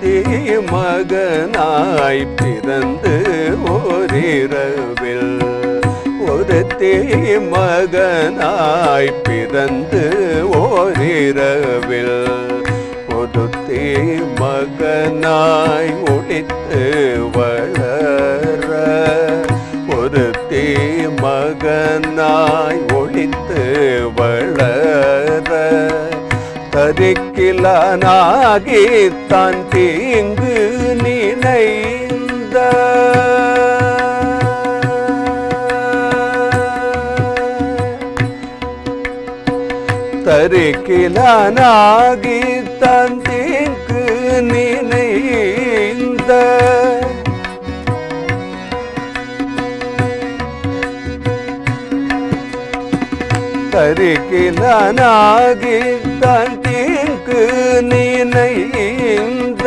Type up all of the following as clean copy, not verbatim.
ஒருத்தி மகனாய் பிறந்து ஓரிரவில் ஒருத்தி மகனாய் பிறந்து ஓரிரவில் ஒருத்தி மகனாய் ஒளித்து வளர ஒருத்தி மகனாய் ஒளித்து வளர தரிக்கிலனாகி தான் தீங்கு நினைந்த தரிக்கிலனாகி தான் தீங்கு நினைந்த தரிக்கிலனாகி தான் தீங்கு நினைந்த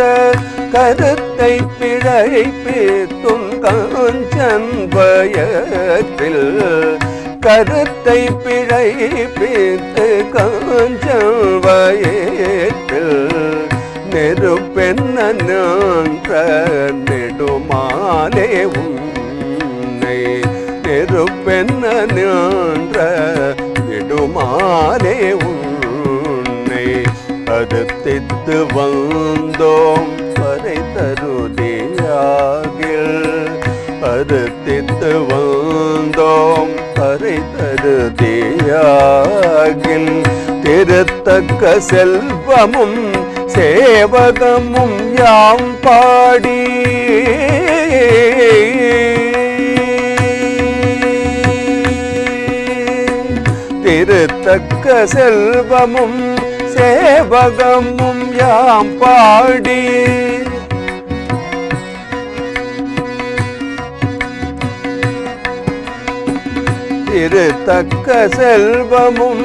கருத்தை பிழைப்பித்தும் காஞ்சன் பயத்தில் கருத்தை பிழைப்பித்து காஞ்சன் பயத்தில் நெருப்பென்ன நின்ற நெடுமாலே உன்னை நெருப்பென்ன நின்ற நெடுமாலே உன்னை அடுத்தித்து வந்தோம் பறை தருதியாகில் அடுத்தித்து வந்தோம் பறை தருதியாகில் திருத்தக்க செல்வமும் சேவகமும் யாம் பாடி திருத்தக்க செல்வமும் சேவகமும் யாம் பாடி திருத்தக்க செல்வமும்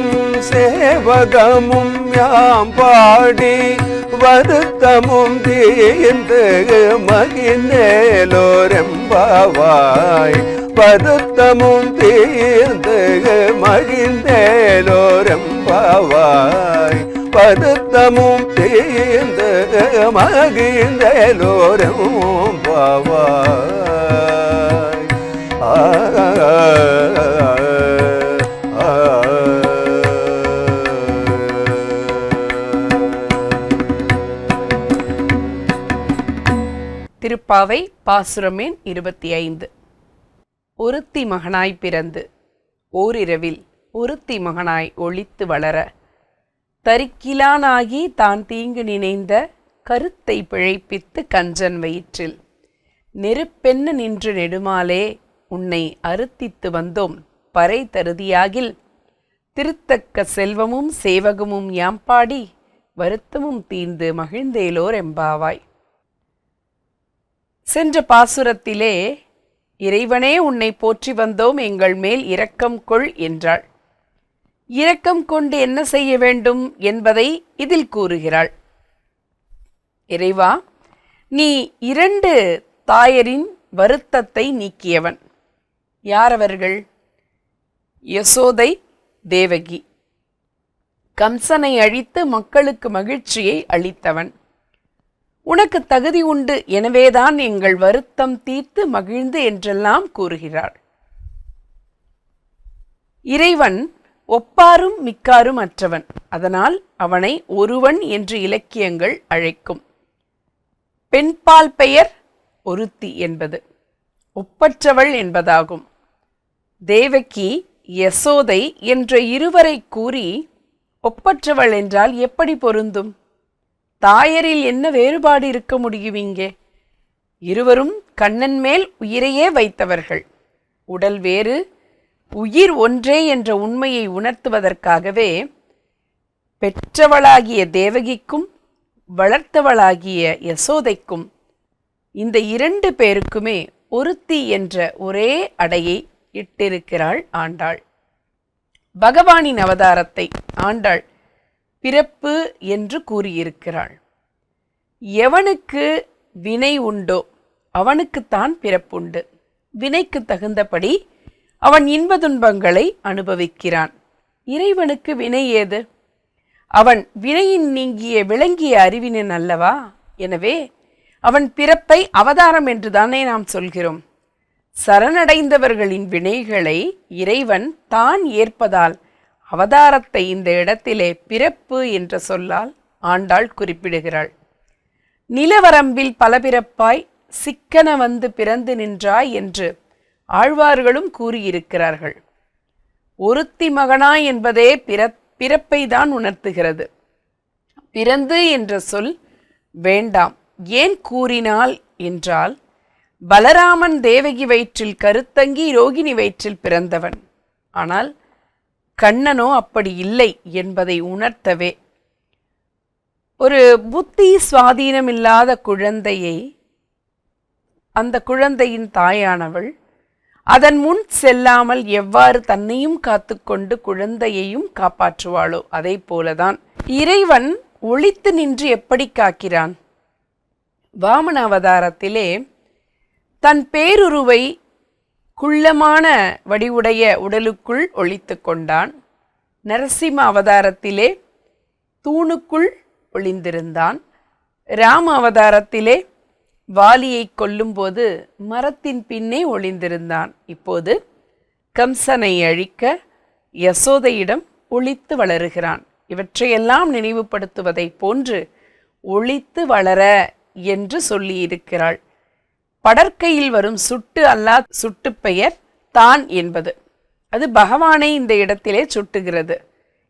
சேவகமும் யாம் பாடி வருத்தமும் தீர்ந்து மகிழ்ந்தேலோரெம்பாவாய் வருத்தமும் தீர்ந்து மகிழ்ந்தேலோரெம்பாவாய் வருத்தமும் தீர்ந்து மகிழ்ந்தேலோரெம்பாவாய் திருப்பாவை பாசுரம் எண் 25. ஒருத்தி மகனாய் பிறந்து ஓரிரவில் ஒருத்தி மகனாய் ஒளித்து வளர தரிக்கிலானாகி தான் தீங்கு நினைந்த கருத்தை பிழைப்பித்து கஞ்சன் வயிற்றில் நெருப்பென்ன நின்று நெடுமாலே உன்னை அறுத்தித்து வந்தோம் பறை தருதியாகில் திருத்தக்க செல்வமும் சேவகமும் யாம்பாடி வருத்தமும் தீர்ந்து மகிழ்ந்தேலோர் எம்பாவாய். சென்ற பாசுரத்திலே இறைவனே உன்னை போற்றி வந்தோம், எங்கள் மேல் இரக்கம் கொள் என்றாள். இரக்கம் கொண்டு என்ன செய்ய வேண்டும் என்பதை இதில் கூறுகிறாள். இறைவா, நீ 2 தாயரின் வருத்தத்தை நீக்கியவன். யாரவர்கள்? யசோதை, தேவகி. கம்சனை அழித்து மக்களுக்கு மகிழ்ச்சியை அளித்தவன். உனக்கு தகுதி உண்டு, எனவேதான் எங்கள் வருத்தம் தீர்த்து மகிழ்ந்து என்றெல்லாம் கூறுகிறாள். இறைவன் ஒப்பாரும் மிக்காரும் அற்றவன். அதனால் அவனை ஒருவன் என்று இலக்கியங்கள் அழைக்கும். பெண்பால் பெயர் ஒருத்தி என்பது ஒப்பற்றவள் என்பதாகும். தேவகி, யசோதை என்ற இருவரை கூறி ஒப்பற்றவள் என்றால் எப்படி பொருந்தும்? தாயரில் என்ன வேறுபாடு இருக்க முடியும் இங்கே? இருவரும் கண்ணன் மேல் உயிரையே வைத்தவர்கள். உடல் வேறு, உயிர் ஒன்றே என்ற உண்மையை உணர்த்துவதற்காகவே பெற்றவளாகிய தேவகிக்கும் வளர்த்தவளாகிய யசோதைக்கும் இந்த 2 பேருக்குமே ஒருத்தி என்ற ஒரே அடையை இட்டிருக்கிறாள் ஆண்டாள். பகவானின் அவதாரத்தை ஆண்டாள் பிறப்பு என்று கூறியிருக்கிறாள். எவனுக்கு வினை உண்டோ அவனுக்குத்தான் பிறப்புண்டு. வினைக்கு தகுந்தபடி அவன் இன்ப துன்பங்களை அனுபவிக்கிறான். இறைவனுக்கு வினை ஏது? அவன் வினையின் நீங்கிய விளங்கிய அறிவினன் அல்லவா? எனவே அவன் பிறப்பை அவதாரம் என்றுதானே நாம் சொல்கிறோம். சரணடைந்தவர்களின் வினைகளை இறைவன் தான் ஏற்பதால் அவதாரத்தை இந்த இடத்திலே பிறப்பு என்ற சொல்லால் ஆண்டாள் குறிப்பிடுகிறாள். நிலவரம்பில் பல பிறப்பாய் சிக்கன வந்து பிறந்து நின்றாய் என்று ஆழ்வார்களும் கூறியிருக்கிறார்கள். ஒருத்தி மகனாய் என்பதே பிறப்பை தான் உணர்த்துகிறது. பிறந்து என்ற சொல் வேண்டாம். ஏன் கூறினாள் என்றால், பலராமன் தேவகி வயிற்றில் கருத்தங்கி ரோகிணி வயிற்றில் பிறந்தவன். ஆனால் கண்ணனோ அப்படி இல்லை என்பதை உணர்த்தவே. ஒரு புத்தி சுவாதீனமில்லாத குழந்தையை அந்த குழந்தையின் தாயானவள் அதன் முன் செல்லாமல் எவ்வாறு தன்னையும் காத்துக்கொண்டு குழந்தையையும் காப்பாற்றுவாளோ அதே போலதான் இறைவன் ஒளித்து நின்று எப்படி காக்கிறான். வாமன அவதாரத்திலே தன் பேருருவை குள்ளமான வடிவுடைய உடலுக்குள் ஒளித்து கொண்டான். நரசிம்ம அவதாரத்திலே தூணுக்குள் ஒளிந்திருந்தான். ராம அவதாரத்திலே வாலியை கொல்லும்போது மரத்தின் பின்னே ஒளிந்திருந்தான். இப்போது கம்சனை அழிக்க யசோதையிடம் ஒளித்து வளருகிறான். இவற்றையெல்லாம் நினைவுபடுத்துவதை போன்று ஒளித்து வளர என்று சொல்லியிருக்கிறாள். படற்கையில் வரும் சுட்டு அல்லா சுட்டு பெயர் தான் என்பது அது பகவானை இந்த இடத்திலே சுட்டுகிறது.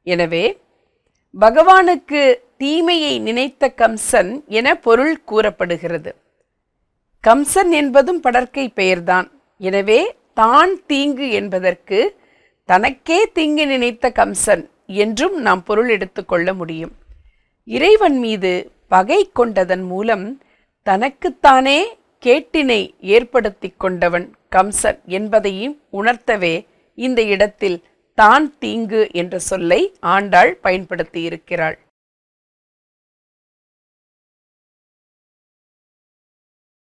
எனவே பகவானுக்கு தீமையை நினைத்த கம்சன் என பொருள் கூறப்படுகிறது. கம்சன் என்பதும் படற்கை பெயர்தான். எனவே தான் தீங்கு என்பதற்கு தனக்கே தீங்கு நினைத்த கம்சன் என்றும் நாம் பொருள் எடுத்துக்கொள்ள முடியும். இறைவன் மீது பகை கொண்டதன் மூலம் தனக்குத்தானே கேட்டினை ஏற்படுத்தி கொண்டவன் கம்சன் என்பதையும் உணர்த்தவே இந்த இடத்தில் தான் தீங்கு என்ற சொல்லை ஆண்டாள் பயன்படுத்தி இருக்கிறாள்.